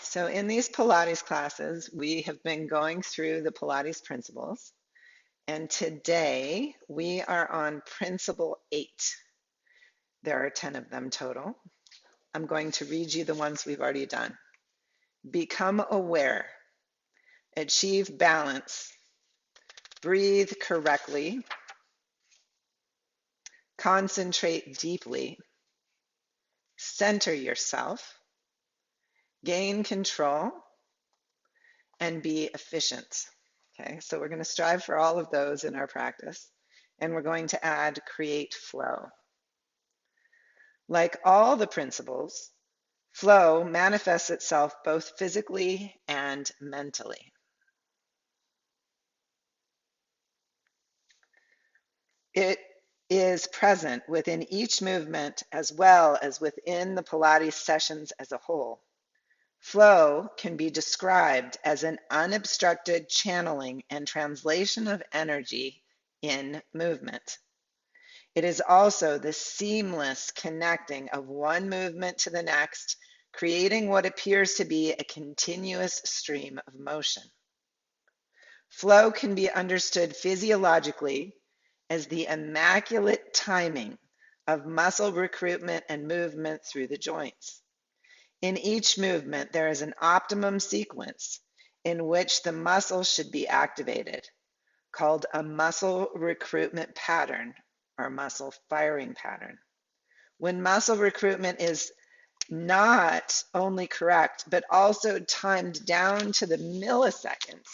So in these Pilates classes, we have been going through the Pilates principles, and today we are on principle 8. There are 10 of them total. I'm going to read you the ones we've already done. Become aware, achieve balance, breathe correctly, concentrate deeply, center yourself, gain control, and be efficient. Okay, so we're going to strive for all of those in our practice, and we're going to add create flow. Like all the principles, flow manifests itself both physically and mentally. It is present within each movement as well as within the Pilates sessions as a whole. Flow can be described as an unobstructed channeling and translation of energy in movement. It is also the seamless connecting of one movement to the next, creating what appears to be a continuous stream of motion. Flow can be understood physiologically as the immaculate timing of muscle recruitment and movement through the joints. In each movement, there is an optimum sequence in which the muscle should be activated, called a muscle recruitment pattern or muscle firing pattern. When muscle recruitment is not only correct, but also timed down to the milliseconds,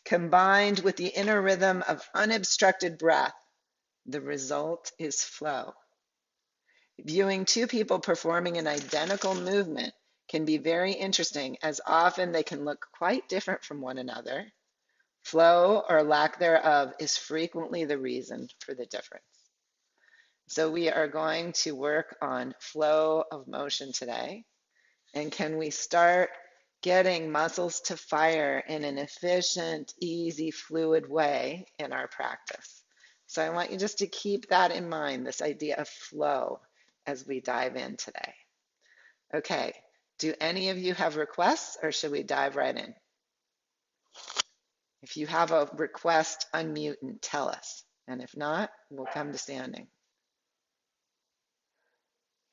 combined with the inner rhythm of unobstructed breath, the result is flow. Viewing two people performing an identical movement can be very interesting, as often they can look quite different from one another. Flow or lack thereof is frequently the reason for the difference. So we are going to work on flow of motion today. And can we start getting muscles to fire in an efficient, easy, fluid way in our practice? So I want you just to keep that in mind, this idea of flow, as we dive in today. Okay, do any of you have requests, or should we dive right in? If you have a request, unmute and tell us. And if not, we'll come to standing.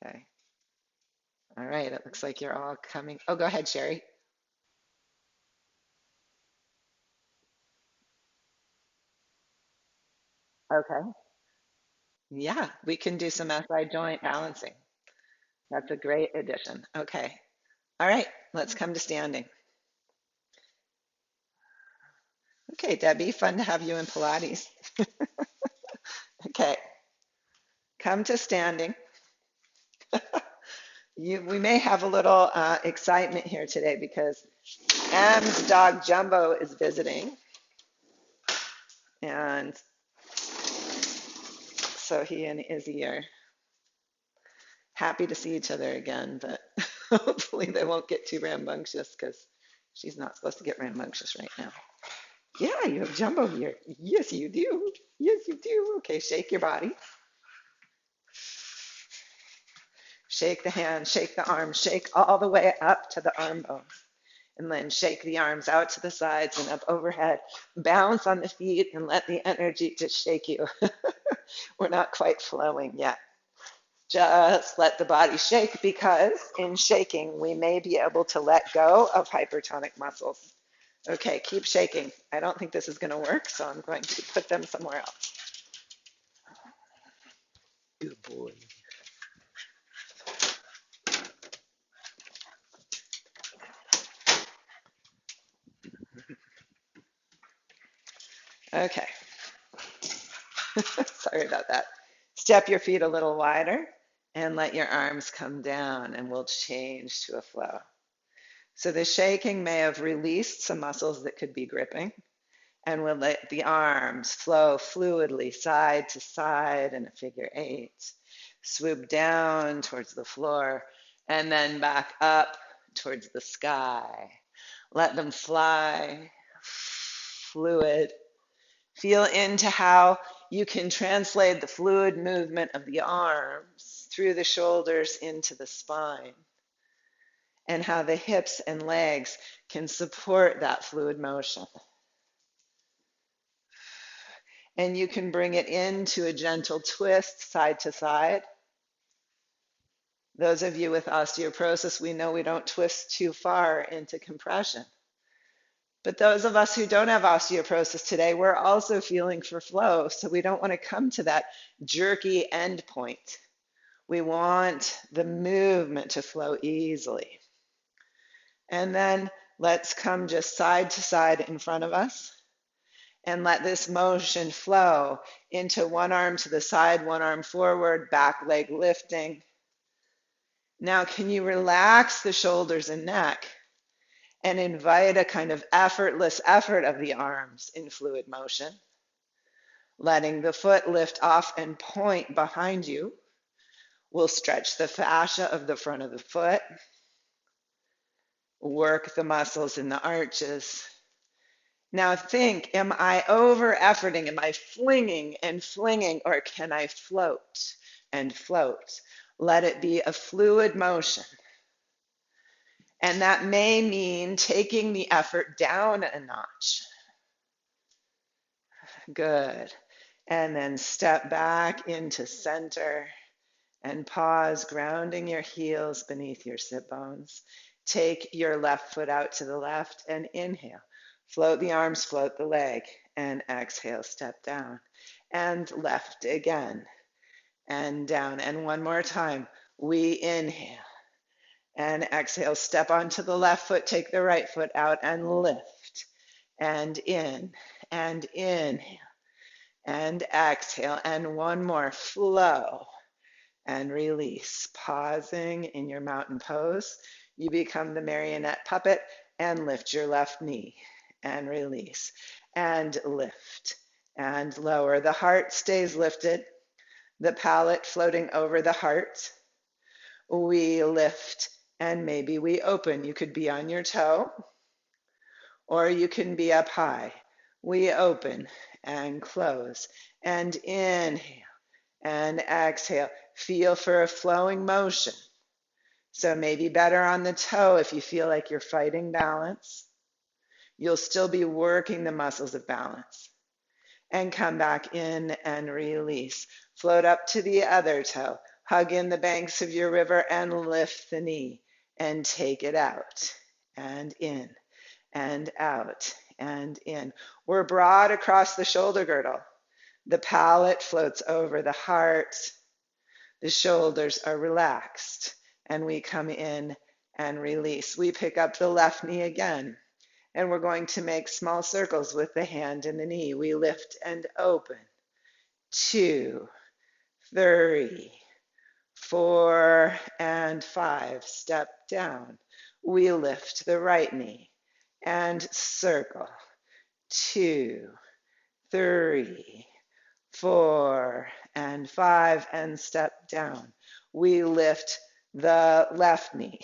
Okay. All right, it looks like you're all coming. Oh, go ahead, Sherry. Okay. Yeah, we can do some SI joint balancing. That's a great addition. Okay. All right, let's come to standing. Okay, Debbie, fun to have you in Pilates. Okay, come to standing. We may have a little excitement here today because M's dog Jumbo is visiting. And so he and Izzy are happy to see each other again, but hopefully they won't get too rambunctious because she's not supposed to get rambunctious right now. Yeah, you have Jumbo here. Yes, you do. Yes, you do. Okay, shake your body. Shake the hand, shake the arms, shake all the way up to the arm bones. And then shake the arms out to the sides and up overhead. Bounce on the feet and let the energy just shake you. We're not quite flowing yet. Just let the body shake, because in shaking, we may be able to let go of hypertonic muscles. Okay, keep shaking. I don't think this is going to work, so I'm going to put them somewhere else. Good boy. Okay. Sorry about that. Step your feet a little wider and let your arms come down, and we'll change to a flow. So the shaking may have released some muscles that could be gripping, and we'll let the arms flow fluidly side to side in a figure 8. Swoop down towards the floor and then back up towards the sky. Let them fly, fluid. Feel into how you can translate the fluid movement of the arms through the shoulders into the spine. and how the hips and legs can support that fluid motion. And you can bring it into a gentle twist side to side. Those of you with osteoporosis, we know we don't twist too far into compression. But those of us who don't have osteoporosis today, we're also feeling for flow. So we don't want to come to that jerky end point. We want the movement to flow easily. And then let's come just side to side in front of us and let this motion flow into one arm to the side, one arm forward, back leg lifting. Now, can you relax the shoulders and neck and invite a kind of effortless effort of the arms in fluid motion? Letting the foot lift off and point behind you. We'll stretch the fascia of the front of the foot. Work the muscles in the arches. Now think, am I over efforting? Am I flinging and flinging, or can I float and float? Let it be a fluid motion. And that may mean taking the effort down a notch. Good. And then step back into center and pause, grounding your heels beneath your sit bones. Take your left foot out to the left and inhale. Float the arms, float the leg, and exhale, step down. And left again, and down. And one more time, we inhale. And exhale, step onto the left foot, take the right foot out and lift. And in, and inhale. And exhale, and one more, flow. And release, pausing in your mountain pose. You become the marionette puppet and lift your left knee and release and lift and lower. The heart stays lifted, the palate floating over the heart. We lift and maybe we open. You could be on your toe or you can be up high. We open and close and inhale and exhale. Feel for a flowing motion. So maybe better on the toe if you feel like you're fighting balance. You'll still be working the muscles of balance. And come back in and release. Float up to the other toe. Hug in the banks of your river and lift the knee. And take it out. And in. And out. And in. We're broad across the shoulder girdle. The palate floats over the heart. The shoulders are relaxed, and we come in and release. We pick up the left knee again, and we're going to make small circles with the hand and the knee. We lift and open. 2, 3, 4, and 5. Step down. We lift the right knee and circle. 2, 3, 4, and 5, and step down. We lift the left knee.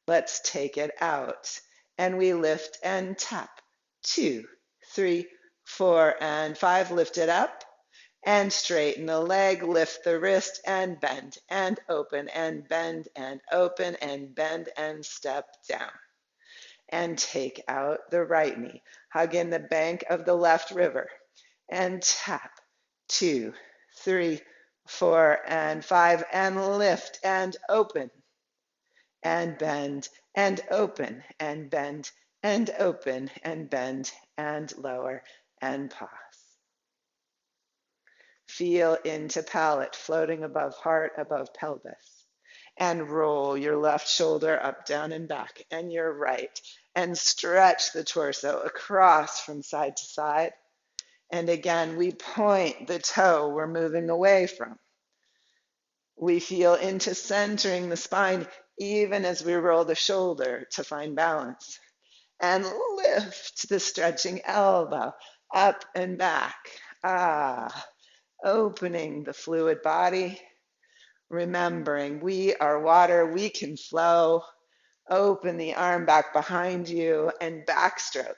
Let's take it out. And we lift and tap. 2, 3, 4, and 5. Lift it up and straighten the leg. Lift the wrist and bend and open and bend and open and bend and step down. And take out the right knee. Hug in the bank of the left river and tap. 2, 3, 4, and 5, and lift and open and bend and open and bend and open and bend and lower and pause. Feel into palate floating above heart, above pelvis, and roll your left shoulder up, down, and back, and your right, and stretch the torso across from side to side. And again, we point the toe we're moving away from. We feel into centering the spine even as we roll the shoulder to find balance. And lift the stretching elbow up and back. Opening the fluid body. Remembering we are water, we can flow. Open the arm back behind you and backstroke.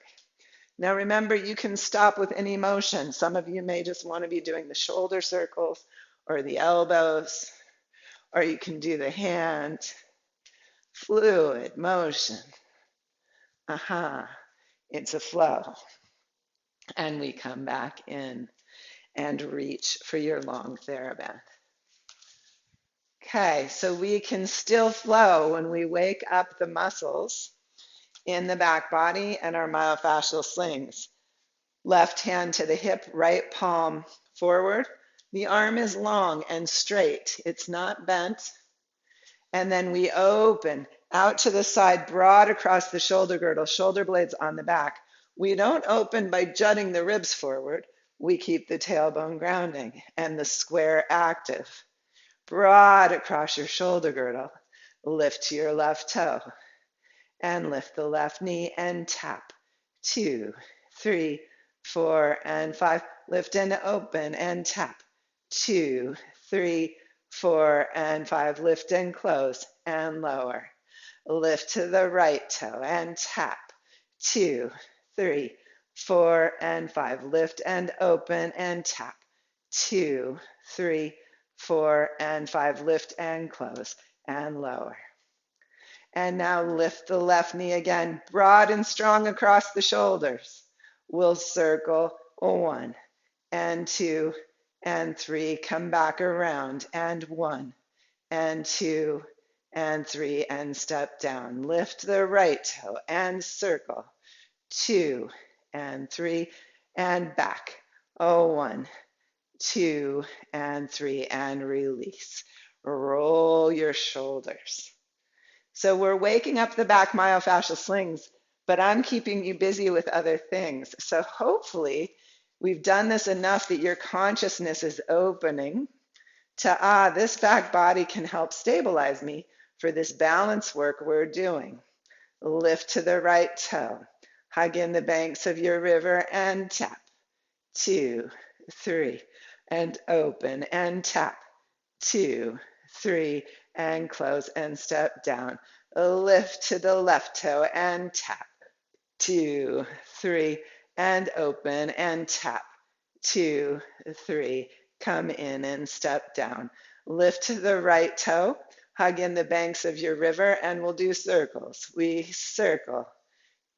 Now remember, you can stop with any motion. Some of you may just want to be doing the shoulder circles or the elbows, or you can do the hand. fluid motion. Aha, it's a flow. And we come back in and reach for your long theraband. Okay, so we can still flow when we wake up the muscles in the back body and our myofascial slings. Left hand to the hip, right palm forward. The arm is long and straight. It's not bent. And then we open out to the side, broad across the shoulder girdle, shoulder blades on the back. We don't open by jutting the ribs forward. We keep the tailbone grounding and the square active. Broad across your shoulder girdle. Lift to your left toe and lift the left knee and tap. 2, 3, 4, and 5. Lift and open and tap. 2, 3, 4, and 5. Lift and close and lower. Lift to the right toe and tap. 2, 3, 4, and 5. Lift and open and tap. 2, 3, 4, and 5. Lift and close and lower. And now lift the left knee again, broad and strong across the shoulders. We'll circle 1 and 2 and 3. Come back around and 1 and 2 and 3 and step down. Lift the right toe and circle 2 and 3 and back. 1, 2 and 3 and release. Roll your shoulders. So we're waking up the back myofascial slings, but I'm keeping you busy with other things. So hopefully we've done this enough that your consciousness is opening to, this back body can help stabilize me for this balance work we're doing. Lift to the right toe. Hug in the banks of your river and tap. 2, 3, and open and tap. 2, 3, and close and step down. Lift to the left toe and tap. 2, 3, and open and tap. 2, 3, come in and step down. Lift to the right toe, hug in the banks of your river, and we'll do circles. We circle.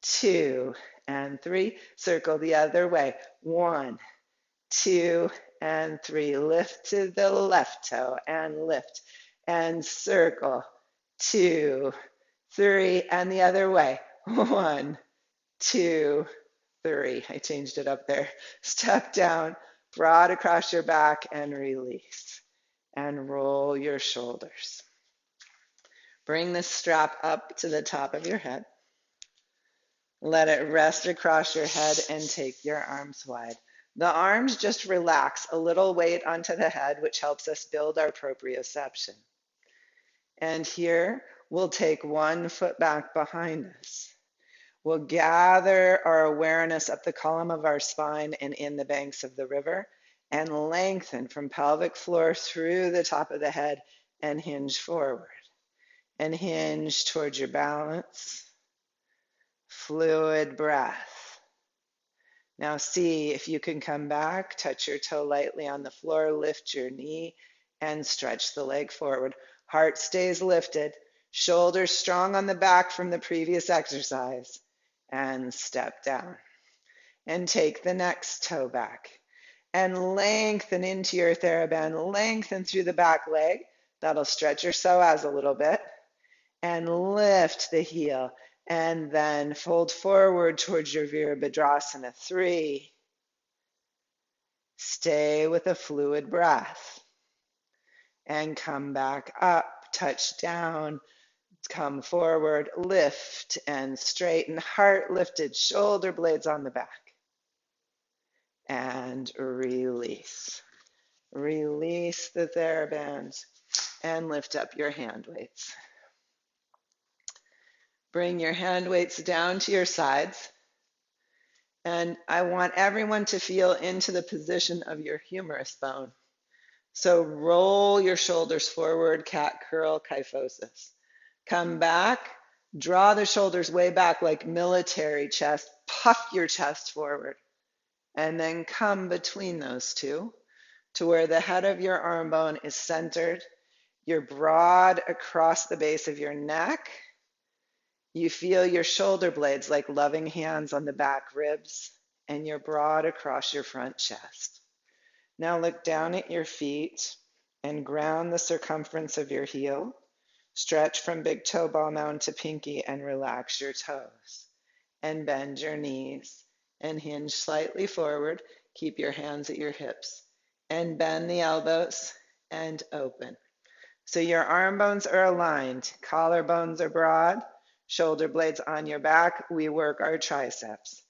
2 and 3, circle the other way. 1, 2, and 3. Lift to the left toe and lift and circle. 2, 3, and the other way. 1, 2, 3. I changed it up there. Step down, broad across your back and release. And roll your shoulders. Bring the strap up to the top of your head. Let it rest across your head and take your arms wide. The arms just relax a little weight onto the head, which helps us build our proprioception. And here, we'll take one foot back behind us. We'll gather our awareness up the column of our spine and in the banks of the river and lengthen from pelvic floor through the top of the head and hinge forward. And hinge towards your balance. Fluid breath. Now see if you can come back, touch your toe lightly on the floor, lift your knee, and stretch the leg forward. Heart stays lifted, shoulders strong on the back from the previous exercise, and step down. And take the next toe back. And lengthen into your theraband, lengthen through the back leg. That'll stretch your psoas a little bit. And lift the heel. And then fold forward towards your Virabhadrasana. 3. Stay with a fluid breath. And come back up, touch down, come forward, lift and straighten, heart lifted, shoulder blades on the back. And release. Release the theraband and lift up your hand weights. Bring your hand weights down to your sides. And I want everyone to feel into the position of your humerus bone. So roll your shoulders forward, cat curl, kyphosis. Come back, draw the shoulders way back like military chest, puff your chest forward. And then come between those two to where the head of your arm bone is centered. You're broad across the base of your neck. You feel your shoulder blades like loving hands on the back ribs, and you're broad across your front chest. Now look down at your feet and ground the circumference of your heel. Stretch from big toe ball mound to pinky and relax your toes. And bend your knees and hinge slightly forward. Keep your hands at your hips and bend the elbows and open. So your arm bones are aligned, collarbones are broad, shoulder blades on your back. We work our triceps.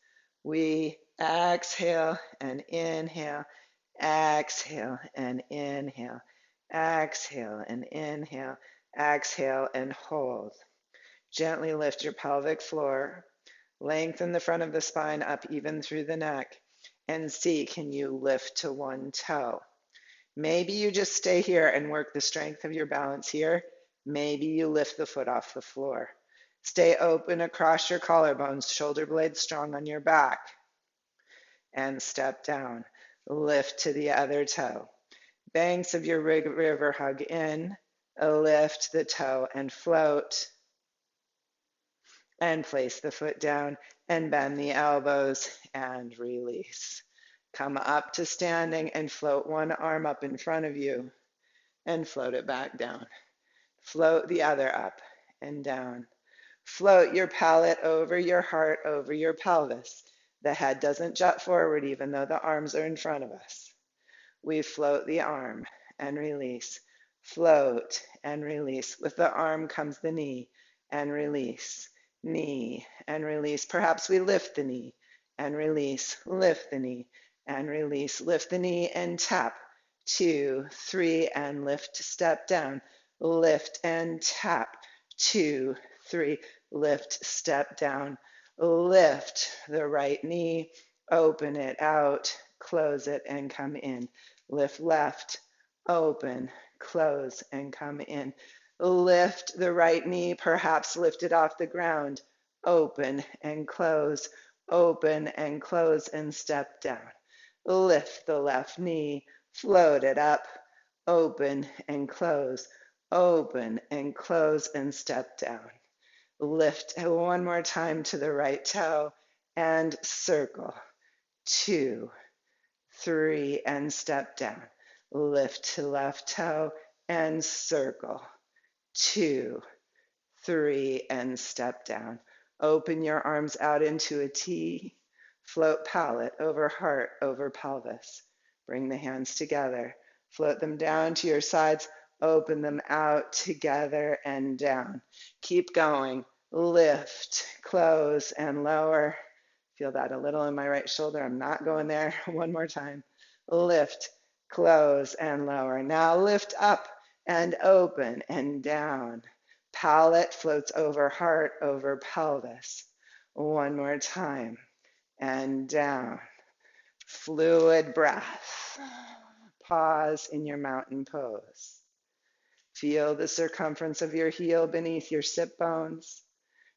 We exhale and inhale, exhale and inhale, exhale and inhale, exhale and hold. Gently lift your pelvic floor. Lengthen the front of the spine up even through the neck and see, can you lift to one toe? Maybe you just stay here and work the strength of your balance here. Maybe you lift the foot off the floor. Stay open across your collarbones, shoulder blades strong on your back. And step down. Lift to the other toe. Banks of your river hug in. Lift the toe and float. And place the foot down and bend the elbows and release. Come up to standing and float one arm up in front of you and float it back down. Float the other up and down. Float your palate over your heart, over your pelvis. The head doesn't jut forward even though the arms are in front of us. We float the arm and release. Float and release. With the arm comes the knee and release. Knee and release. Perhaps we lift the knee and release. Lift the knee and release. Lift the knee and tap. 2, 3, and lift to step down. Lift and tap. 2, 3, lift, step down. Lift the right knee, open it out, close it and come in. Lift left, open, close and come in. Lift the right knee, perhaps lift it off the ground, open and close and step down. Lift the left knee, float it up, open and close and step down. Lift one more time to the right toe and circle. 2, 3, and step down. Lift to left toe and circle. 2, 3, and step down. Open your arms out into a T. Float palate over heart, over pelvis. Bring the hands together. Float them down to your sides. Open them out together and down. Keep going. Lift, close, and lower. Feel that a little in my right shoulder. I'm not going there. One more time. Lift, close, and lower. Now lift up and open and down. Palate floats over heart, over pelvis. One more time. And down. Fluid breath. Pause in your mountain pose. Feel the circumference of your heel beneath your sit bones.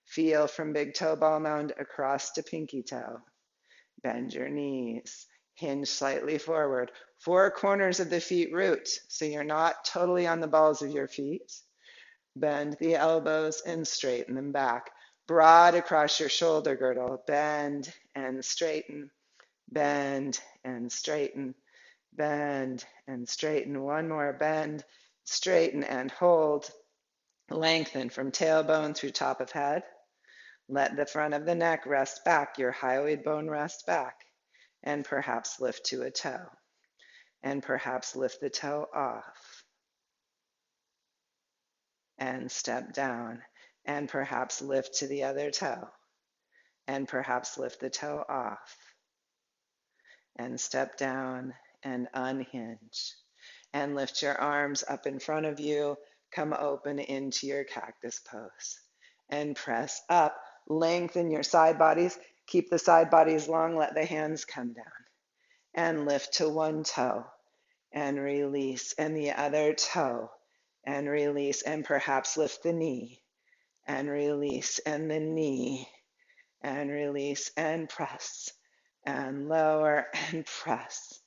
Feel from big toe ball mound across to pinky toe. Bend your knees. Hinge slightly forward. 4 corners of the feet root, so you're not totally on the balls of your feet. Bend the elbows and straighten them back. Broad across your shoulder girdle. Bend and straighten. Bend and straighten. Bend and straighten. One more. Bend, straighten, and hold. Lengthen from tailbone through top of head. Let the front of the neck rest back, your hyoid bone rest back, and perhaps lift to a toe, and perhaps lift the toe off, and step down, and perhaps lift to the other toe, and perhaps lift the toe off, and step down and unhinge, and lift your arms up in front of you, come open into your cactus pose, and press up. Lengthen your side bodies. Keep the side bodies long. Let the hands come down. And lift to one toe. And release. And the other toe. And release. And perhaps lift the knee. And release. And the knee. And release. And press. And lower. And press.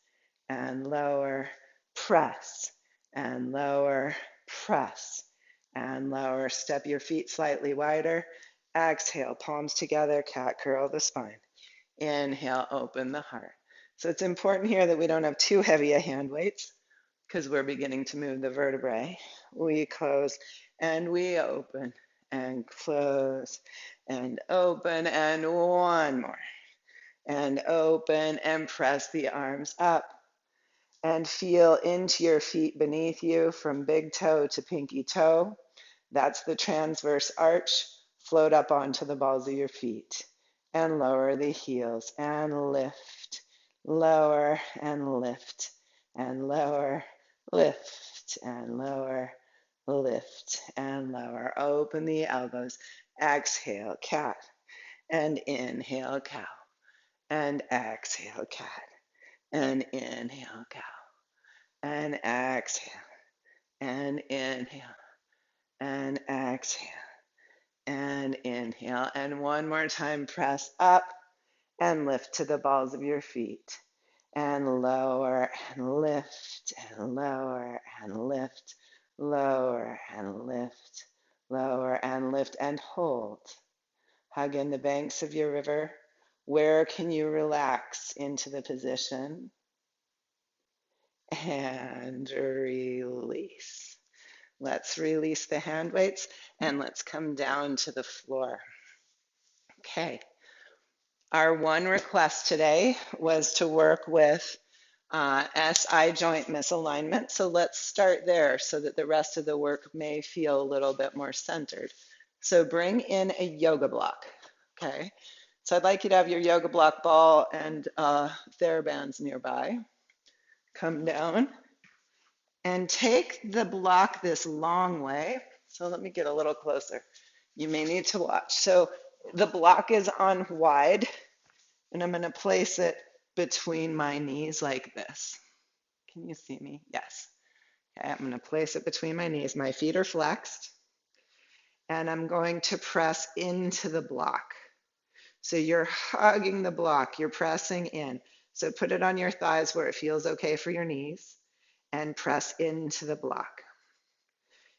And lower. Press. And lower. Press. And lower. Step your feet slightly wider. Exhale, palms together, cat curl the spine. Inhale, open the heart. So it's important here that we don't have too heavy a hand weights because we're beginning to move the vertebrae. We close and we open and close and open and one more. And open and press the arms up and feel into your feet beneath you from big toe to pinky toe. That's the transverse arch. Float up onto the balls of your feet and lower the heels and lift, lower and lift and lower, lift and lower, lift and lower. Open the elbows. Exhale, cat, and inhale, cow, and exhale, cat, and inhale, cow, and exhale, and inhale, and exhale, and inhale. And one more time, press up and lift to the balls of your feet. And lower and lift and lower and lift, lower and lift, lower and lift and hold. Hug in the banks of your river. Where can you relax into the position? And release. Let's release the hand weights and let's come down to the floor. Okay. Our one request today was to work with SI joint misalignment. So let's start there so that the rest of the work may feel a little bit more centered. So bring in a yoga block. Okay. So I'd like you to have your yoga block ball and therabands nearby. Come down and take the block this long way. So let me get a little closer. You may need to watch. So the block is on wide, and I'm going to place it between my knees like this. Can you see me? Yes. Okay, I'm going to place it between my knees. My feet are flexed, and I'm going to press into the block. So you're hugging the block, you're pressing in. So put it on your thighs where it feels okay for your knees and press into the block.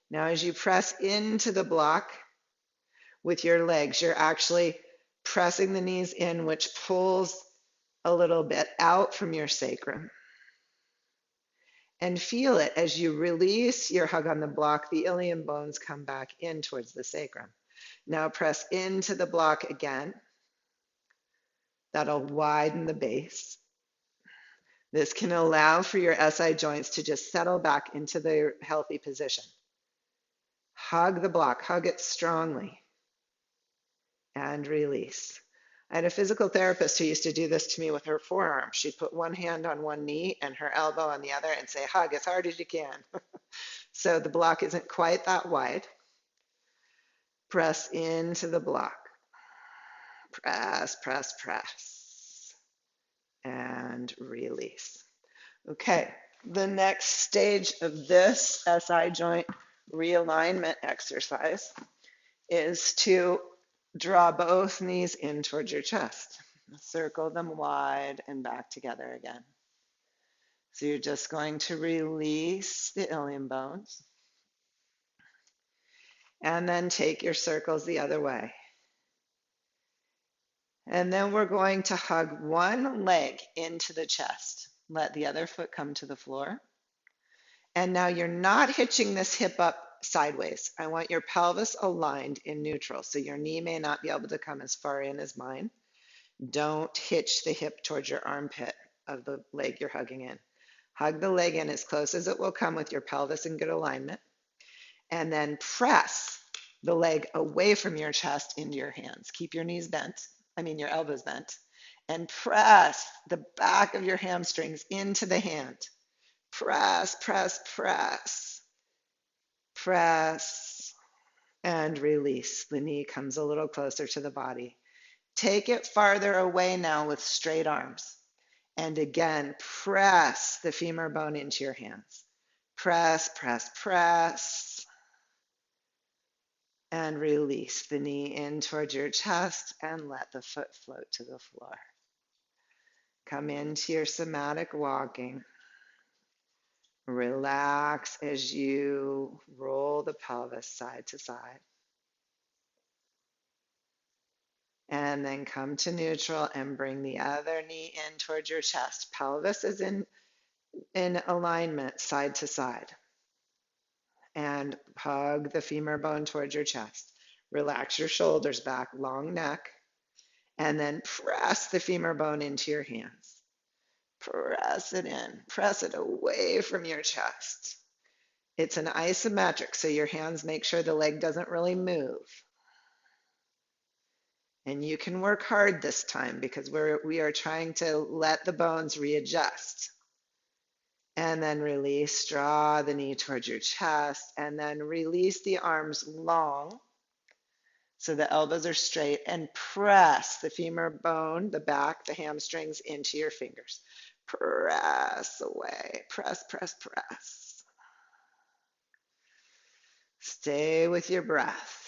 Now, as you press into the block with your legs, you're actually pressing the knees in, which pulls a little bit out from your sacrum. And feel it as you release your hug on the block, the ilium bones come back in towards the sacrum. Now press into the block again. That'll widen the base. This can allow for your SI joints to just settle back into their healthy position. Hug the block, hug it strongly, and release. I had a physical therapist who used to do this to me with her forearm. She'd put one hand on one knee and her elbow on the other and say, hug as hard as you can. So the block isn't quite that wide. Press into the block. Press, press, press. And release. Okay, the next stage of this SI joint realignment exercise is to draw both knees in towards your chest. Circle them wide and back together again. So you're just going to release the ilium bones and then take your circles the other way. And then we're going to hug one leg into the chest. Let the other foot come to the floor. And now you're not hitching this hip up sideways. I want your pelvis aligned in neutral. So your knee may not be able to come as far in as mine. Don't hitch the hip towards your armpit of the leg you're hugging in. Hug the leg in as close as it will come with your pelvis in good alignment. And then press the leg away from your chest into your hands. Keep your knees bent, your elbows bent. And press the back of your hamstrings into the hand. Press, press, press. Press and release. The knee comes a little closer to the body. Take it farther away now with straight arms. And again, press the femur bone into your hands. Press, press, press. And release the knee in towards your chest and let the foot float to the floor. Come into your somatic walking. Relax as you roll the pelvis side to side. And then come to neutral and bring the other knee in towards your chest. Pelvis is in alignment side to side. And hug the femur bone towards your chest. Relax your shoulders back, long neck, and then press the femur bone into your hands. Press it in, press it away from your chest. It's an isometric, so your hands make sure the leg doesn't really move. And you can work hard this time because we are trying to let the bones readjust. And then release, draw the knee towards your chest, and then release the arms long so the elbows are straight, and press the femur bone, the back, the hamstrings into your fingers. Press away, press, press, press. Stay with your breath.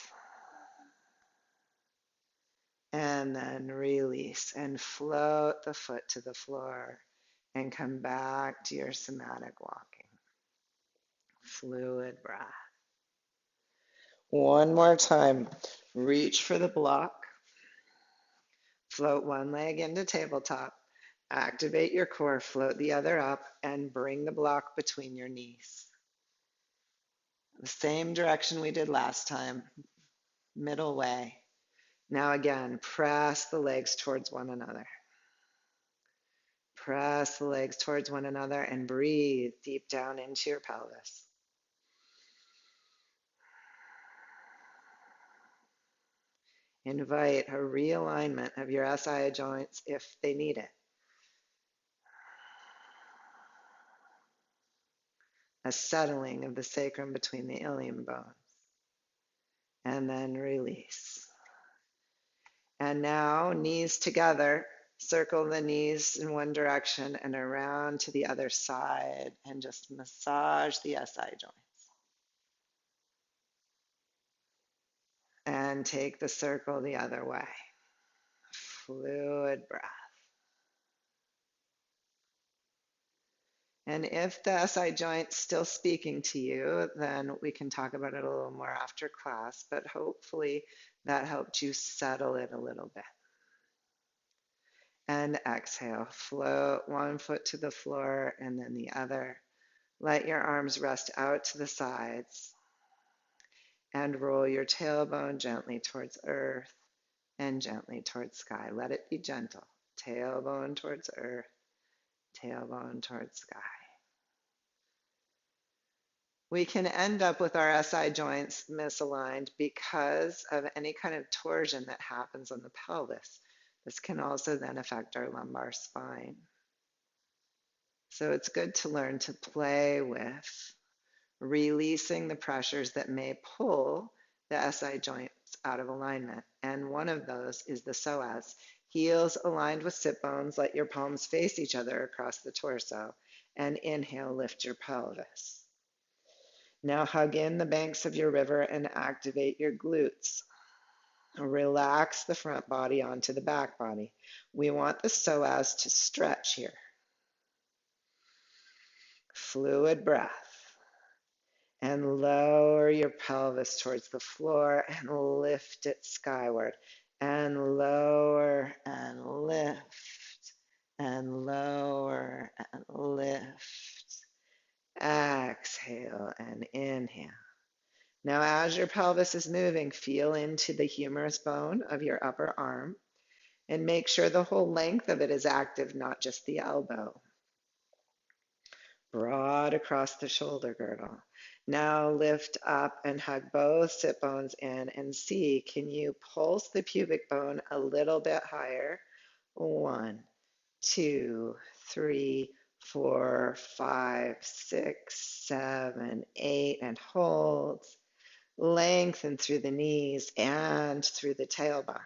And then release and float the foot to the floor and come back to your somatic walking. Fluid breath. One more time. Reach for the block. Float one leg into tabletop. Activate your core. Float the other up and bring the block between your knees. The same direction we did last time. Middle way. Now again, press the legs towards one another. Press the legs towards one another and breathe deep down into your pelvis. Invite a realignment of your SI joints if they need it. A settling of the sacrum between the ilium bones. And then release. And now, knees together, circle the knees in one direction and around to the other side and just massage the SI joints. And take the circle the other way. Fluid breath. And if the SI joint's still speaking to you, then we can talk about it a little more after class, but hopefully that helped you settle it a little bit. And exhale, float one foot to the floor and then the other. Let your arms rest out to the sides and roll your tailbone gently towards earth and gently towards sky. Let it be gentle. Tailbone towards earth, tailbone towards sky. We can end up with our SI joints misaligned because of any kind of torsion that happens on the pelvis. This can also then affect our lumbar spine. So it's good to learn to play with releasing the pressures that may pull the SI joints out of alignment. And one of those is the psoas. Heels aligned with sit bones, let your palms face each other across the torso. And inhale, lift your pelvis. Now hug in the banks of your river and activate your glutes. Relax the front body onto the back body. We want the psoas to stretch here. Fluid breath. And lower your pelvis towards the floor and lift it skyward. And lower and lift. And lower and lift. Exhale and inhale. Now, as your pelvis is moving, feel into the humerus bone of your upper arm and make sure the whole length of it is active, not just the elbow. Broad across the shoulder girdle. Now lift up and hug both sit bones in and see, can you pulse the pubic bone a little bit higher? 1, 2, 3, 4, 5, 6, 7, 8, and hold. Lengthen through the knees and through the tailbone.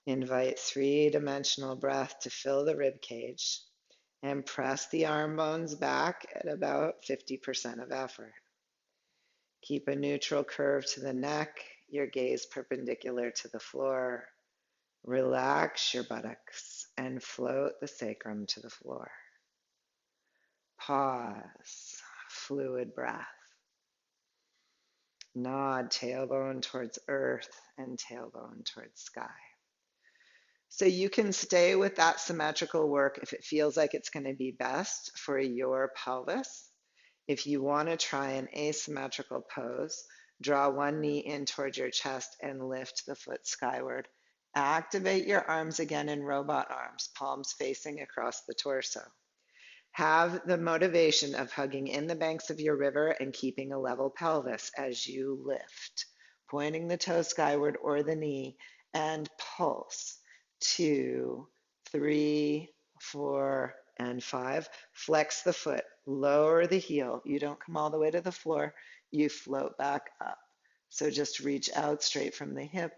Invite three-dimensional breath to fill the rib cage and press the arm bones back at about 50% of effort. Keep a neutral curve to the neck, your gaze perpendicular to the floor. Relax your buttocks and float the sacrum to the floor. Pause. Fluid breath. Nod tailbone towards earth and tailbone towards sky. So you can stay with that symmetrical work if it feels like it's going to be best for your pelvis. If you want to try an asymmetrical pose, draw one knee in towards your chest and lift the foot skyward. Activate your arms again in robot arms, palms facing across the torso. Have the motivation of hugging in the banks of your river and keeping a level pelvis as you lift, pointing the toe skyward or the knee, and pulse. 2, 3, 4, and 5. Flex the foot, lower the heel. You don't come all the way to the floor, you float back up. So just reach out straight from the hip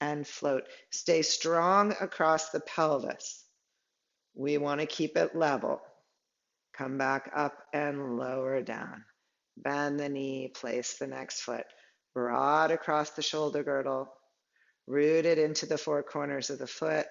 and float. Stay strong across the pelvis. We want to keep it level. Come back up and lower down. Bend the knee, place the next foot broad across the shoulder girdle, rooted into the four corners of the foot.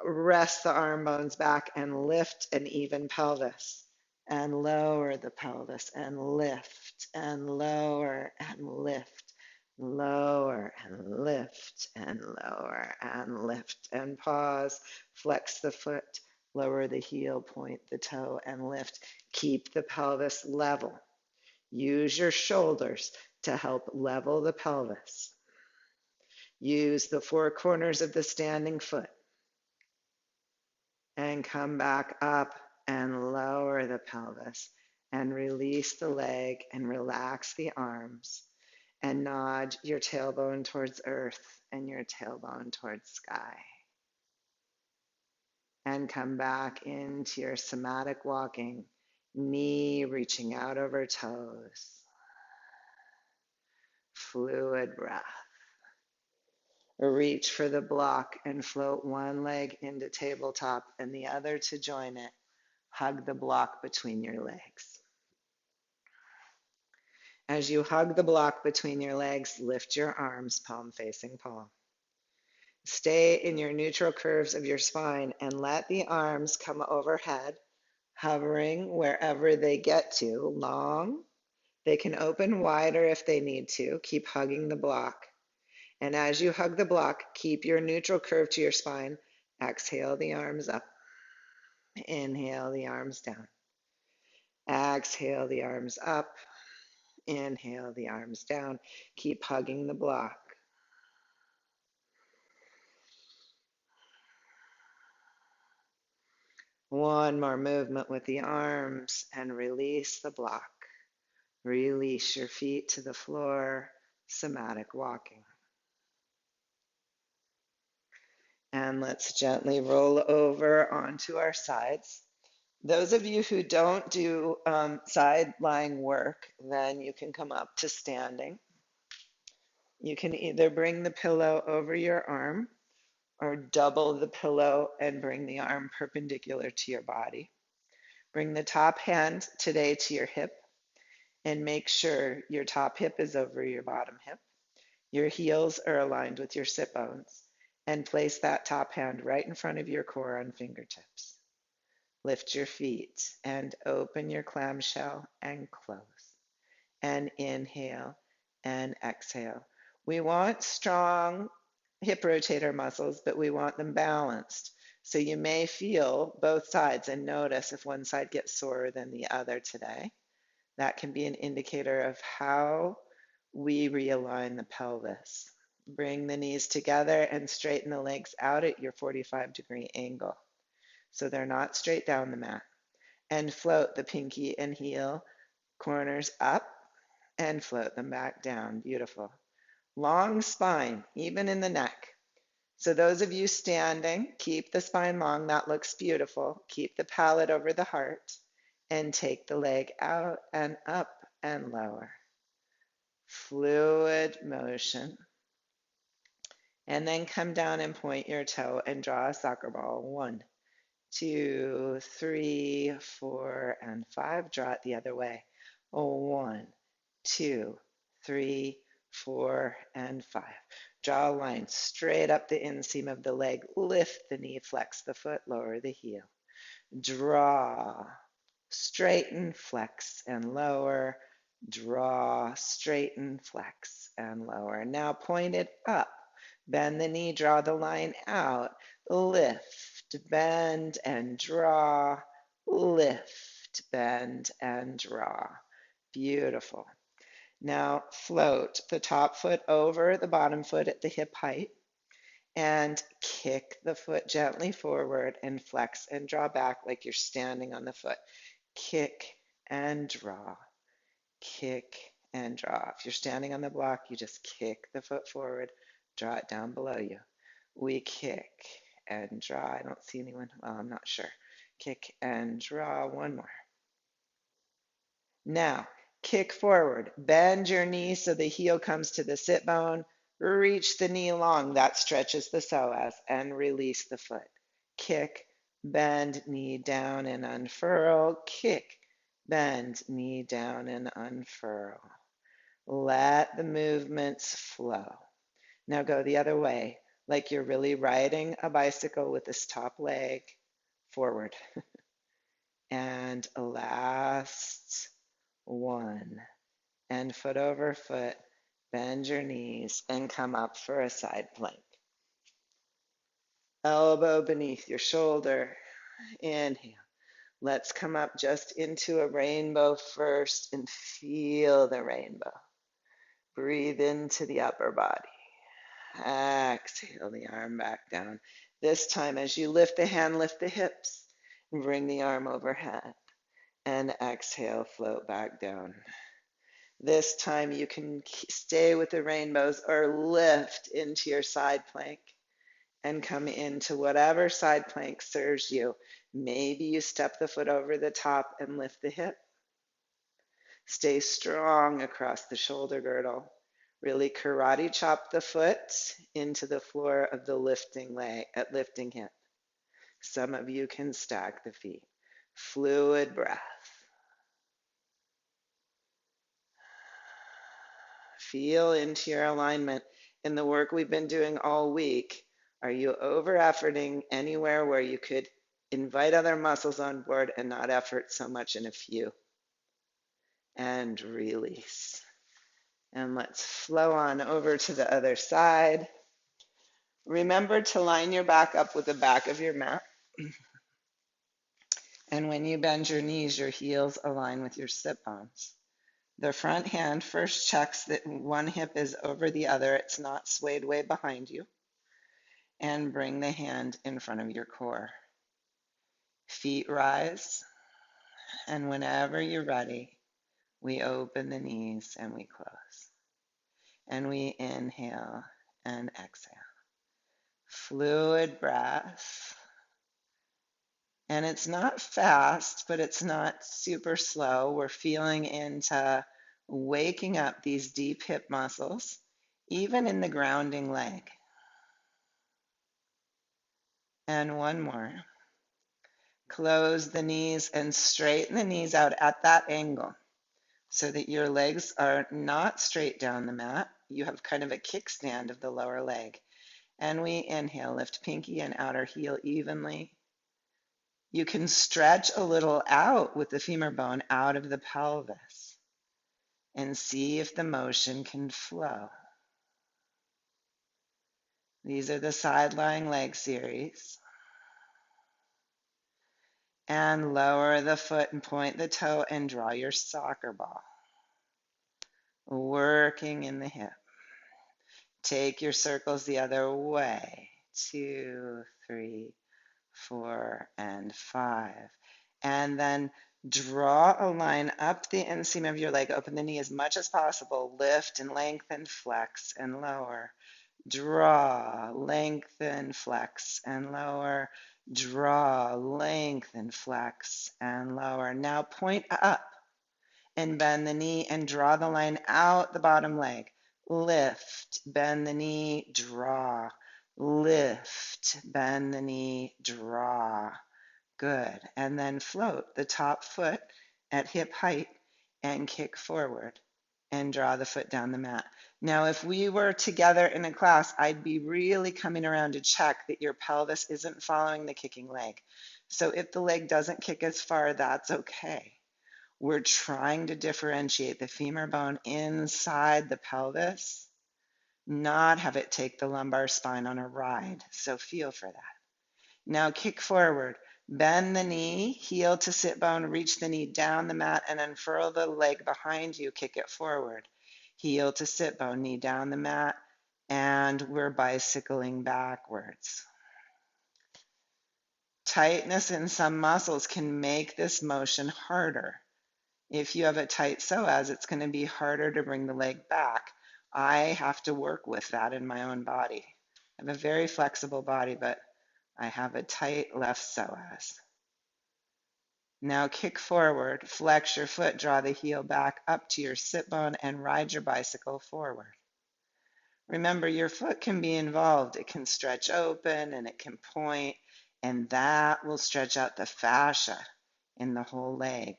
Rest the arm bones back and lift an even pelvis. And lower the pelvis and lift and lower and lift. Lower and lift and lower and lift and pause. Flex the foot. Lower the heel, point the toe, and lift. Keep the pelvis level. Use your shoulders to help level the pelvis. Use the four corners of the standing foot. And come back up and lower the pelvis. And release the leg and relax the arms. And nod your tailbone towards earth and your tailbone towards sky. And come back into your somatic walking, knee reaching out over toes. Fluid breath. Reach for the block and float one leg into tabletop and the other to join it. Hug the block between your legs. As you hug the block between your legs, lift your arms, palm facing palm. Stay in your neutral curves of your spine and let the arms come overhead, hovering wherever they get to, long. They can open wider if they need to. Keep hugging the block. And as you hug the block, keep your neutral curve to your spine. Exhale the arms up. Inhale the arms down. Exhale the arms up. Inhale the arms down. Keep hugging the block. One more movement with the arms and release the block. Release your feet to the floor, somatic walking. And let's gently roll over onto our sides. Those of you who don't do side lying work, then you can come up to standing. You can either bring the pillow over your arm or double the pillow and bring the arm perpendicular to your body. Bring the top hand today to your hip and make sure your top hip is over your bottom hip. Your heels are aligned with your sit bones, and place that top hand right in front of your core on fingertips. Lift your feet and open your clamshell and close. And inhale and exhale. We want strong hip rotator muscles, but we want them balanced. So you may feel both sides and notice if one side gets sorer than the other today. That can be an indicator of how we realign the pelvis. Bring the knees together and straighten the legs out at your 45-degree angle so they're not straight down the mat. And float the pinky and heel corners up and float them back down. Beautiful. Long spine, even in the neck. So those of you standing, keep the spine long. That looks beautiful. Keep the palate over the heart and take the leg out and up and lower. Fluid motion. And then come down and point your toe and draw a soccer ball. 1, 2, 3, 4, and 5. Draw it the other way. 1, 2, 3, 4, and 5. Draw a line straight up the inseam of the leg. Lift the knee, flex the foot, lower the heel. Draw, straighten, flex, and lower. draw, straighten, flex, and lower. Now point it up. Bend the knee, draw the line out. Lift, bend, and draw. Lift, bend, and draw. Beautiful. Now float the top foot over the bottom foot at the hip height and kick the foot gently forward and flex and draw back like you're standing on the foot. Kick and draw. Kick and draw. If you're standing on the block, you just kick the foot forward, draw it down below you. We kick and draw. I don't see anyone. Well, I'm not sure. Kick and draw. One more. Now, kick forward. Bend your knee so the heel comes to the sit bone. Reach the knee long. That stretches the psoas and release the foot. Kick, bend, knee down and unfurl. Kick, bend, knee down and unfurl. Let the movements flow. Now go the other way, like you're really riding a bicycle with this top leg forward. And last one. And foot over foot, bend your knees and come up for a side plank. Elbow beneath your shoulder. Inhale. Let's come up just into a rainbow first and feel the rainbow. Breathe into the upper body. Exhale the arm back down. This time as you lift the hand, lift the hips and bring the arm overhead. And exhale, float back down. This time you can stay with the rainbows or lift into your side plank and come into whatever side plank serves you. Maybe you step the foot over the top and lift the hip. Stay strong across the shoulder girdle. Really karate chop the foot into the floor of the lifting leg, at lifting hip. Some of you can stack the feet. Fluid breath. Feel into your alignment. In the work we've been doing all week, are you over-efforting anywhere where you could invite other muscles on board and not effort so much in a few? And release. And let's flow on over to the other side. Remember to line your back up with the back of your mat. And when you bend your knees, your heels align with your sit bones. The front hand first checks that one hip is over the other. It's not swayed way behind you. And bring the hand in front of your core. Feet rise. And whenever you're ready, we open the knees and we close. And we inhale and exhale. Fluid breath. And it's not fast, but it's not super slow. We're feeling into waking up these deep hip muscles, even in the grounding leg. And one more. Close the knees and straighten the knees out at that angle so that your legs are not straight down the mat. You have kind of a kickstand of the lower leg. And we inhale, lift pinky and outer heel evenly. You can stretch a little out with the femur bone out of the pelvis and see if the motion can flow. These are the side lying leg series. And lower the foot and point the toe and draw your soccer ball. Working in the hip. Take your circles the other way. 2, 3, 4, and 5. And then draw a line up the inseam of your leg. Open the knee as much as possible. Lift and lengthen, flex and lower. Draw, lengthen, flex and lower. Draw, lengthen, flex and lower. Now point up and bend the knee and draw the line out the bottom leg. Lift, bend the knee, draw. Lift, bend the knee, draw. Good. And then float the top foot at hip height and kick forward and draw the foot down the mat. Now, if we were together in a class, I'd be really coming around to check that your pelvis isn't following the kicking leg. So if the leg doesn't kick as far, that's okay. We're trying to differentiate the femur bone inside the pelvis, not have it take the lumbar spine on a ride. So feel for that. Now kick forward. Bend the knee, heel to sit bone, reach the knee down the mat and unfurl the leg behind you, kick it forward. Heel to sit bone, knee down the mat, and we're bicycling backwards. Tightness in some muscles can make this motion harder. If you have a tight psoas, it's going to be harder to bring the leg back. I have to work with that in my own body. I have a very flexible body, but I have a tight left psoas. Now kick forward, flex your foot, draw the heel back up to your sit bone and ride your bicycle forward. Remember, your foot can be involved. It can stretch open and it can point, and that will stretch out the fascia in the whole leg.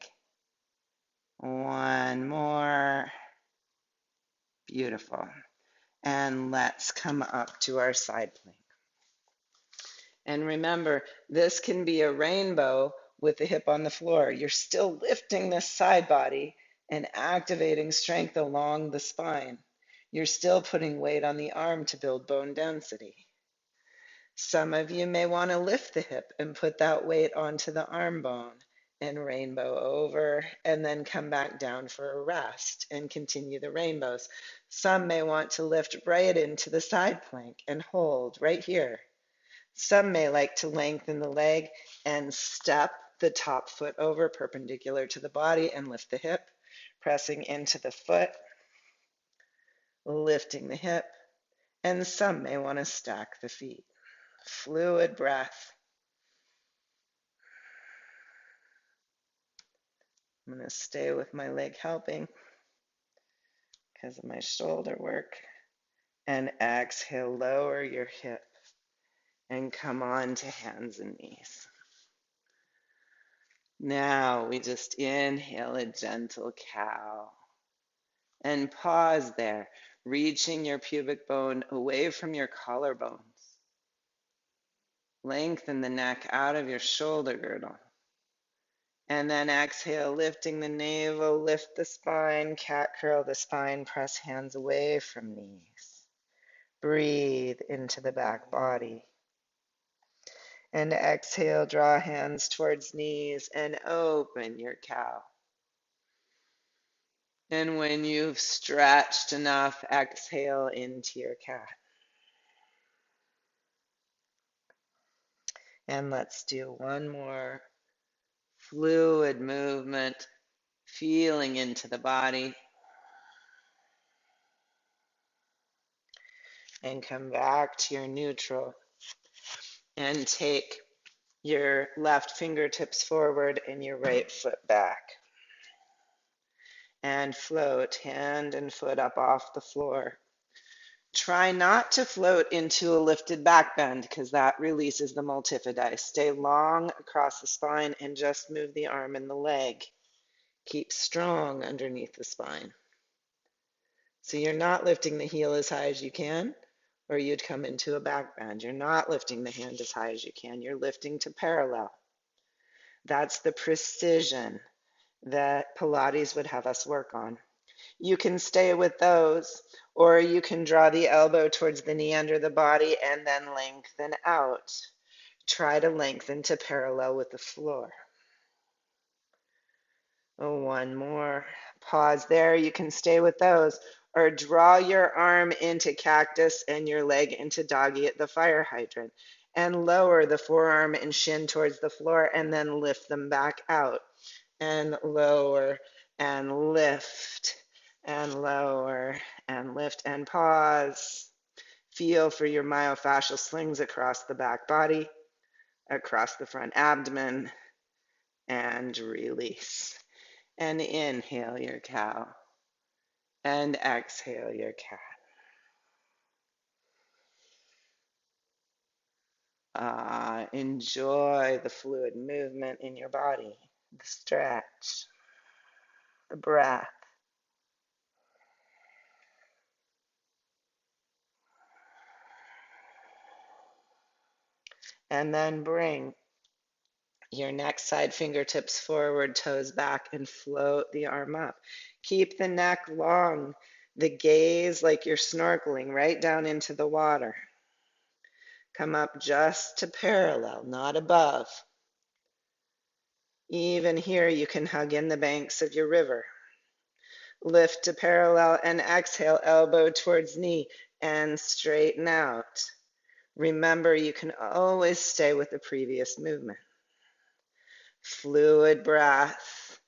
One more. Beautiful. And let's come up to our side plank. And remember, this can be a rainbow with the hip on the floor. You're still lifting this side body and activating strength along the spine. You're still putting weight on the arm to build bone density. Some of you may want to lift the hip and put that weight onto the arm bone and rainbow over and then come back down for a rest and continue the rainbows. Some may want to lift right into the side plank and hold right here. Some may like to lengthen the leg and step the top foot over perpendicular to the body and lift the hip, pressing into the foot, lifting the hip, and some may want to stack the feet. Fluid breath. I'm going to stay with my leg helping because of my shoulder work. And exhale, lower your hip and come on to hands and knees. Now we just inhale a gentle cow and pause there, reaching your pubic bone away from your collarbones. Lengthen the neck out of your shoulder girdle. And then exhale, lifting the navel, lift the spine, cat curl the spine, press hands away from knees. Breathe into the back body. And exhale, draw hands towards knees and open your cow. And when you've stretched enough, exhale into your cat. And let's do one more fluid movement, feeling into the body. And come back to your neutral. And take your left fingertips forward and your right foot back. And float hand and foot up off the floor. Try not to float into a lifted back bend because that releases the multifidi. Stay long across the spine and just move the arm and the leg. Keep strong underneath the spine. So you're not lifting the heel as high as you can, or you'd come into a back bend. You're not lifting the hand as high as you can. You're lifting to parallel. That's the precision that Pilates would have us work on. You can stay with those, or you can draw the elbow towards the knee under the body and then lengthen out. Try to lengthen to parallel with the floor. One more. Pause there. You can stay with those, or draw your arm into cactus and your leg into doggy at the fire hydrant, and lower the forearm and shin towards the floor, and then lift them back out, and lower, and lift, and lower, and lift, and pause. Feel for your myofascial slings across the back body, across the front abdomen, and release. And inhale your cow, and exhale your cat. Enjoy the fluid movement in your body, the stretch, the breath. And then bring Your next side, fingertips forward, toes back, and float the arm up. Keep the neck long, the gaze like you're snorkeling right down into the water. Come up just to parallel, not above. Even here, you can hug in the banks of your river. Lift to parallel and exhale, elbow towards knee, and straighten out. Remember, you can always stay with the previous movement. Fluid breath,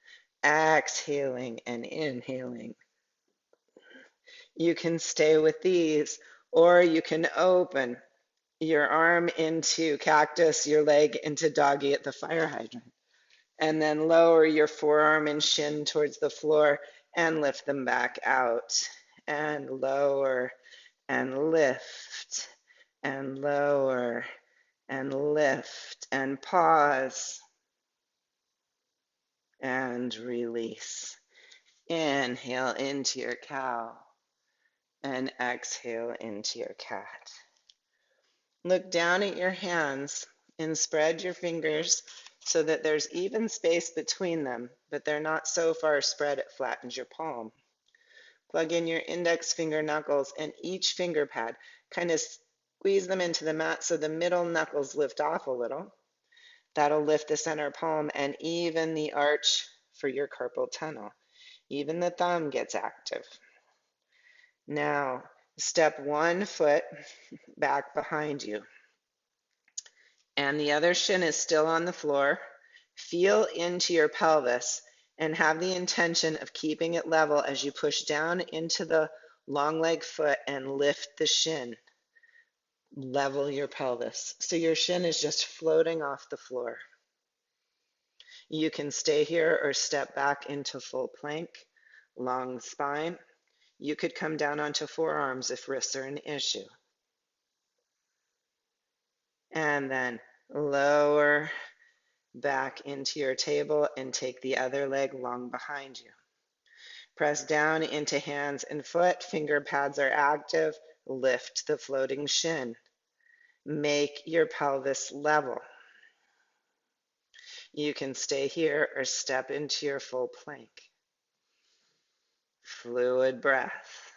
exhaling and inhaling. You can stay with these, or you can open your arm into cactus, your leg into doggy at the fire hydrant, and then lower your forearm and shin towards the floor and lift them back out, and lower and lift and lower and lift and pause and release. Inhale into your cow and exhale into your cat. Look down at your hands and spread your fingers so that there's even space between them, but they're not so far spread it flattens your palm. Plug in your index finger knuckles and each finger pad. Kind of squeeze them into the mat so the middle knuckles lift off a little. That'll lift the center palm and even the arch for your carpal tunnel. Even the thumb gets active. Now, step one foot back behind you. And the other shin is still on the floor. Feel into your pelvis and have the intention of keeping it level as you push down into the long leg foot and lift the shin. Level your pelvis. So your shin is just floating off the floor. You can stay here or step back into full plank, long spine. You could come down onto forearms if wrists are an issue. And then lower back into your table and take the other leg long behind you. Press down into hands and foot. Finger pads are active. Lift the floating shin. Make your pelvis level. You can stay here or step into your full plank. Fluid breath.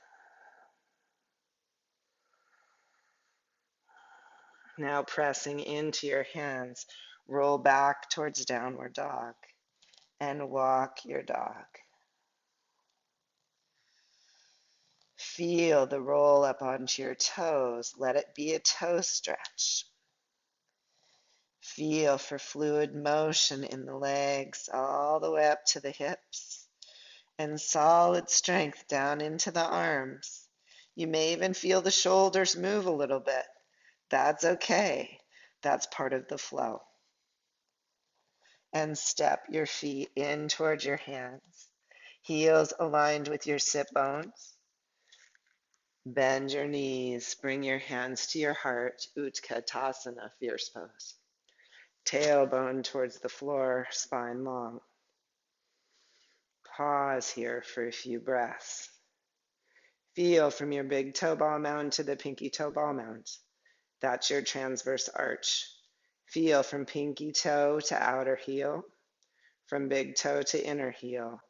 Now pressing into your hands, roll back towards downward dog and walk your dog. Feel the roll up onto your toes. Let it be a toe stretch. Feel for fluid motion in the legs all the way up to the hips and solid strength down into the arms. You may even feel the shoulders move a little bit. That's okay. That's part of the flow. And step your feet in towards your hands. Heels aligned with your sit bones. Bend your knees. Bring your hands to your heart. Utkatasana, fierce pose. Tailbone towards the floor, spine long. Pause here for a few breaths. Feel from your big toe ball mound to the pinky toe ball mound. That's your transverse arch. Feel from pinky toe to outer heel, from big toe to inner heel.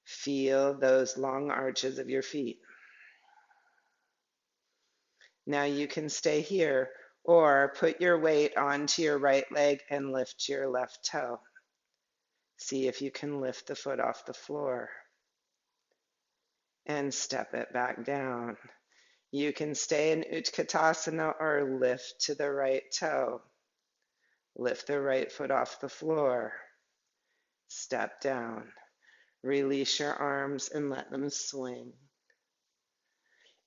Feel those long arches of your feet. Now you can stay here or put your weight onto your right leg and lift your left toe. See if you can lift the foot off the floor and step it back down. You can stay in Utkatasana or lift to the right toe. Lift the right foot off the floor. Step down. Release your arms and let them swing.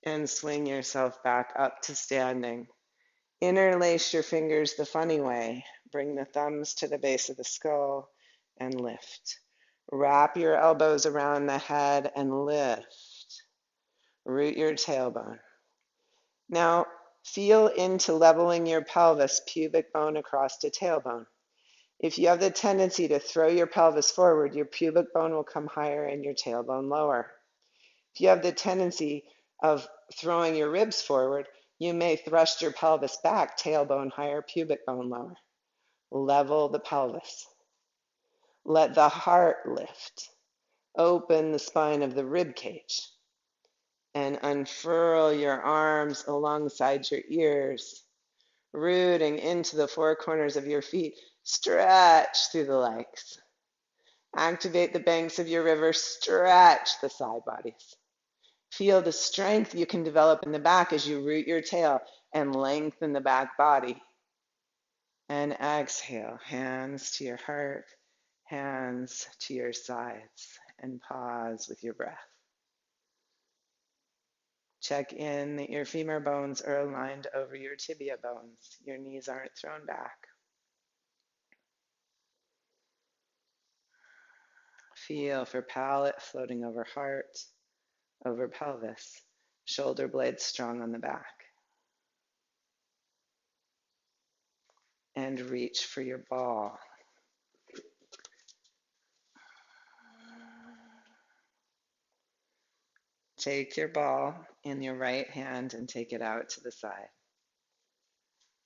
And swing yourself back up to standing. Interlace your fingers the funny way. Bring the thumbs to the base of the skull and lift. Wrap your elbows around the head and lift. Root your tailbone. Now, feel into leveling your pelvis, pubic bone across to tailbone. If you have the tendency to throw your pelvis forward, your pubic bone will come higher and your tailbone lower. If you have the tendency of throwing your ribs forward, you may thrust your pelvis back, tailbone higher, pubic bone lower. Level the pelvis. Let the heart lift. Open the spine of the rib cage and unfurl your arms alongside your ears, rooting into the four corners of your feet. Stretch through the legs. Activate the banks of your river. Stretch the side bodies. Feel the strength you can develop in the back as you root your tail and lengthen the back body. And exhale, hands to your heart, hands to your sides, and pause with your breath. Check in that your femur bones are aligned over your tibia bones. Your knees aren't thrown back. Feel for palate floating over heart, over pelvis, shoulder blades strong on the back. And reach for your ball. Take your ball in your right hand and take it out to the side.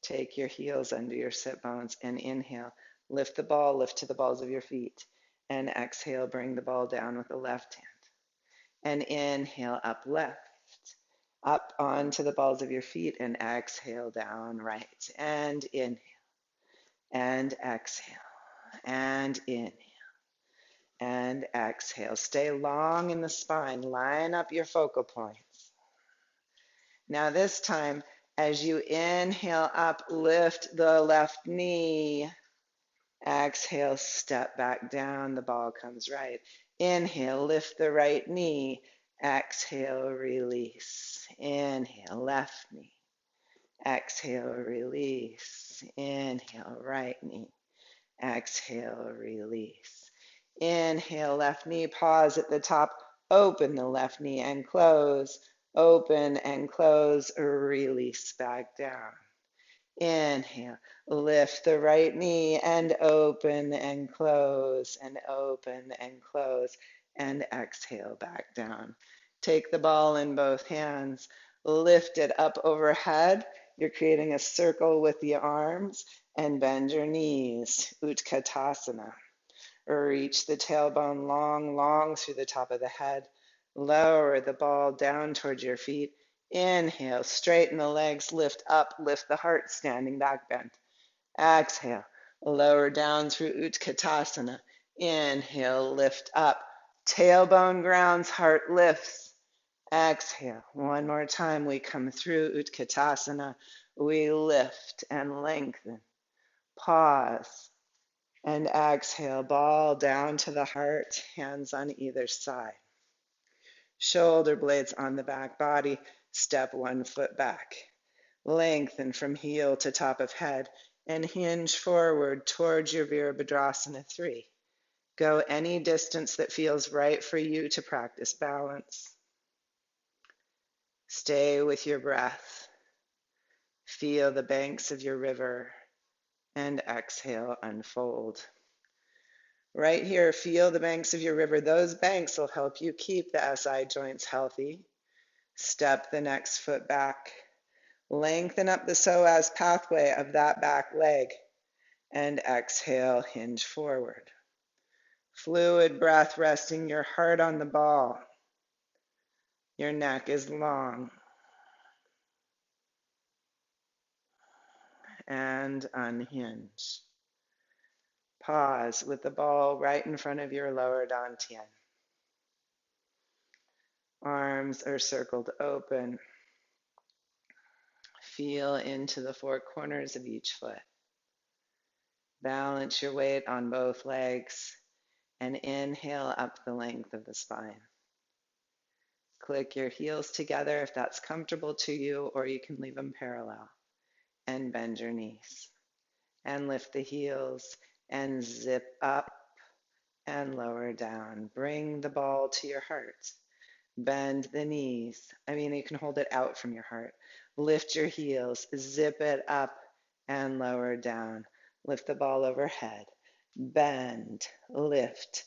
Take your heels under your sit bones and inhale. Lift the ball, lift to the balls of your feet. And exhale, bring the ball down with the left hand. And inhale, up left. Up onto the balls of your feet and exhale, down right. And inhale. And exhale. And inhale. And exhale. Stay long in the spine. Line up your focal points. Now this time, as you inhale up, lift the left knee. Exhale, step back down. The ball comes right. Inhale, lift the right knee. Exhale, release. Inhale, left knee. Exhale, release. Inhale, right knee. Exhale, release. Inhale, left knee. Pause at the top. Open the left knee and close. Open and close. Release back down. Inhale, lift the right knee and open and close and open and close and exhale back down. Take the ball in both hands, lift it up overhead. You're creating a circle with the arms and bend your knees, Utkatasana. Reach the tailbone long through the top of the head. Lower the ball down towards your feet. Inhale, straighten the legs, lift up, lift the heart, standing back bend. Exhale, lower down through Utkatasana. Inhale, lift up. Tailbone grounds, heart lifts. Exhale, one more time. We come through Utkatasana. We lift and lengthen. Pause. And exhale, ball down to the heart, hands on either side. Shoulder blades on the back body, step 1 foot back. Lengthen from heel to top of head and hinge forward towards your Virabhadrasana 3. Go any distance that feels right for you to practice balance. Stay with your breath. Feel the banks of your river and exhale, unfold. Right here, feel the banks of your river. Those banks will help you keep the SI joints healthy. Step the next foot back. Lengthen up the psoas pathway of that back leg. And exhale, hinge forward. Fluid breath, resting your heart on the ball. Your neck is long. And unhinge. Pause with the ball right in front of your lower dantian. Arms are circled open. Feel into the four corners of each foot. Balance your weight on both legs and inhale up the length of the spine. Click your heels together if that's comfortable to you, or you can leave them parallel. And bend your knees. And lift the heels and zip up and lower down. Bring the ball to your heart. Bend the knees. You can hold it out from your heart. Lift your heels. Zip it up and lower down. Lift the ball overhead. Bend, lift,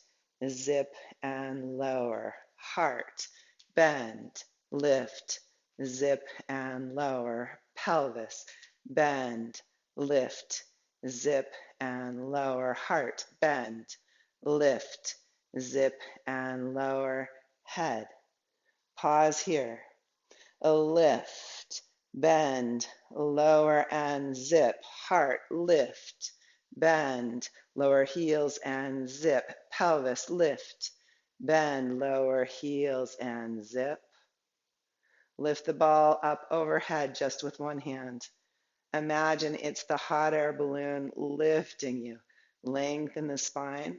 zip, and lower. Heart. Bend, lift, zip, and lower. Pelvis. Bend, lift, zip and lower, heart, bend, lift, zip and lower, head. Pause here. A lift, bend, lower and zip, heart, lift, bend, lower heels and zip, pelvis, lift, bend, lower heels and zip. Lift the ball up overhead just with one hand. Imagine it's the hot air balloon lifting you. Lengthen the spine,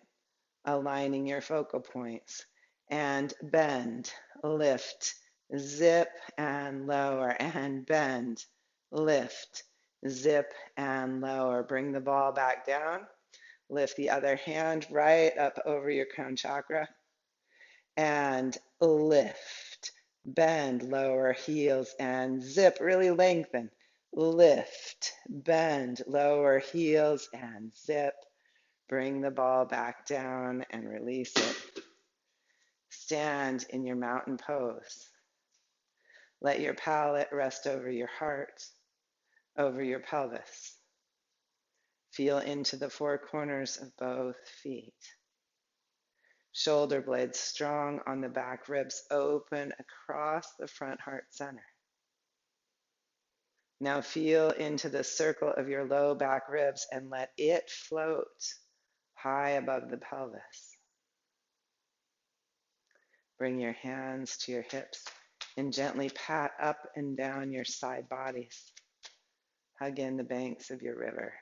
aligning your focal points. And bend, lift, zip and lower, and bend, lift, zip and lower. Bring the ball back down. Lift the other hand right up over your crown chakra. And lift, bend, lower heels, and zip, really lengthen. Lift, bend, lower heels, and zip. Bring the ball back down and release it. Stand in your mountain pose. Let your palate rest over your heart, over your pelvis. Feel into the four corners of both feet. Shoulder blades strong on the back, ribs open across the front heart center. Now feel into the circle of your low back ribs and let it float high above the pelvis. Bring your hands to your hips and gently pat up and down your side bodies. Hug in the banks of your river.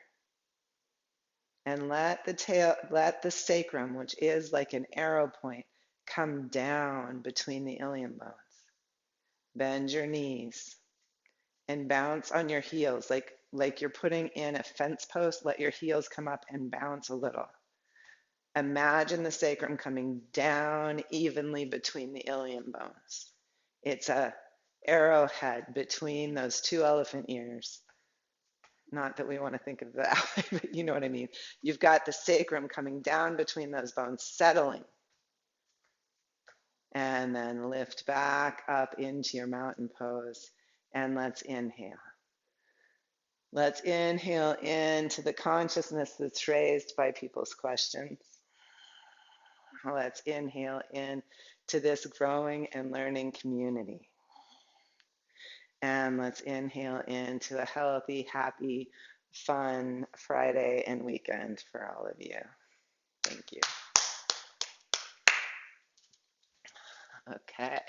And let the sacrum, which is like an arrow point, come down between the ilium bones. Bend your knees and bounce on your heels like you're putting in a fence post. Let your heels come up and bounce a little. Imagine the sacrum coming down evenly between the ilium bones. It's a arrowhead between those two elephant ears. Not that we want to think of that, but you know what I mean. You've got the sacrum coming down between those bones, settling. And then lift back up into your mountain pose. And let's inhale. Let's inhale into the consciousness that's raised by people's questions. Let's inhale into this growing and learning community. And let's inhale into a healthy, happy, fun Friday and weekend for all of you. Thank you. Okay.